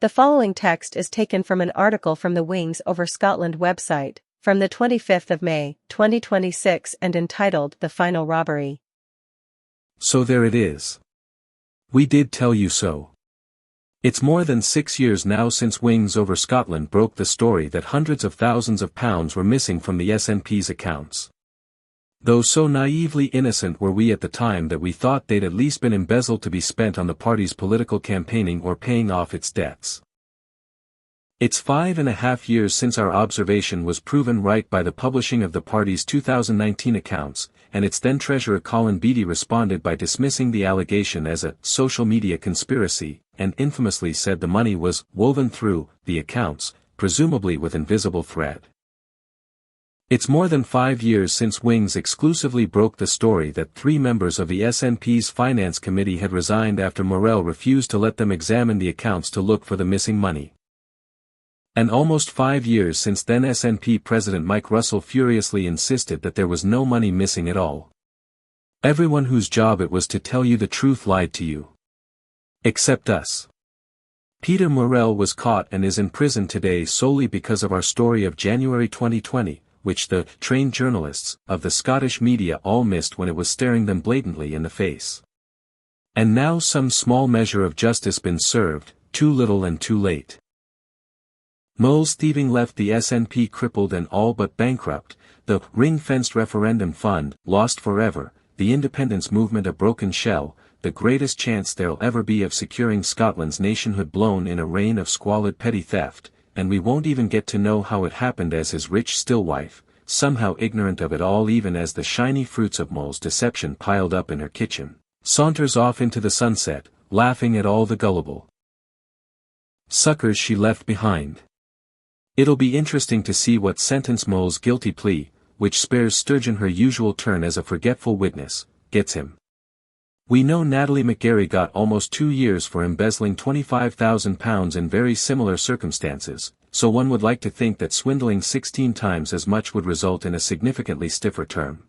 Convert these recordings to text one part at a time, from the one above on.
The following text is taken from an article from the Wings Over Scotland website, from the 25th of May, 2026 and entitled The Final Robbery. So there it is. We did tell you so. It's more than 6 years now since Wings Over Scotland broke the story that hundreds of thousands of pounds were missing from the SNP's accounts. Though so naively innocent were we at the time that we thought they'd at least been embezzled to be spent on the party's political campaigning or paying off its debts. It's 5.5 years since our observation was proven right by the publishing of the party's 2019 accounts, and its then treasurer Colin Beattie responded by dismissing the allegation as a social media conspiracy, and infamously said the money was woven through the accounts, presumably with invisible thread. It's more than 5 years since Wings exclusively broke the story that 3 members of the SNP's Finance Committee had resigned after Morell refused to let them examine the accounts to look for the missing money. And almost 5 years since then SNP President Mike Russell furiously insisted that there was no money missing at all. Everyone whose job it was to tell you the truth lied to you. Except us. Peter Morell was caught and is in prison today solely because of our story of January 2020, which the trained journalists of the Scottish media all missed when it was staring them blatantly in the face. And now some small measure of justice been served, too little and too late. Moll's thieving left the SNP crippled and all but bankrupt, the ring-fenced referendum fund lost forever, the independence movement a broken shell, the greatest chance there'll ever be of securing Scotland's nationhood blown in a rain of squalid petty theft, and we won't even get to know how it happened as his rich stillwife, somehow ignorant of it all even as the shiny fruits of Moll's deception piled up in her kitchen, saunters off into the sunset, laughing at all the gullible suckers she left behind. It'll be interesting to see what sentence Moll's guilty plea, which spares Sturgeon her usual turn as a forgetful witness, gets him. We know Natalie McGarry got almost 2 years for embezzling £25,000 in very similar circumstances, so one would like to think that swindling 16 times as much would result in a significantly stiffer term.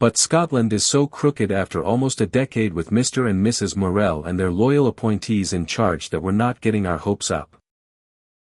But Scotland is so crooked after almost a decade with Mr. and Mrs. Morell and their loyal appointees in charge that we're not getting our hopes up.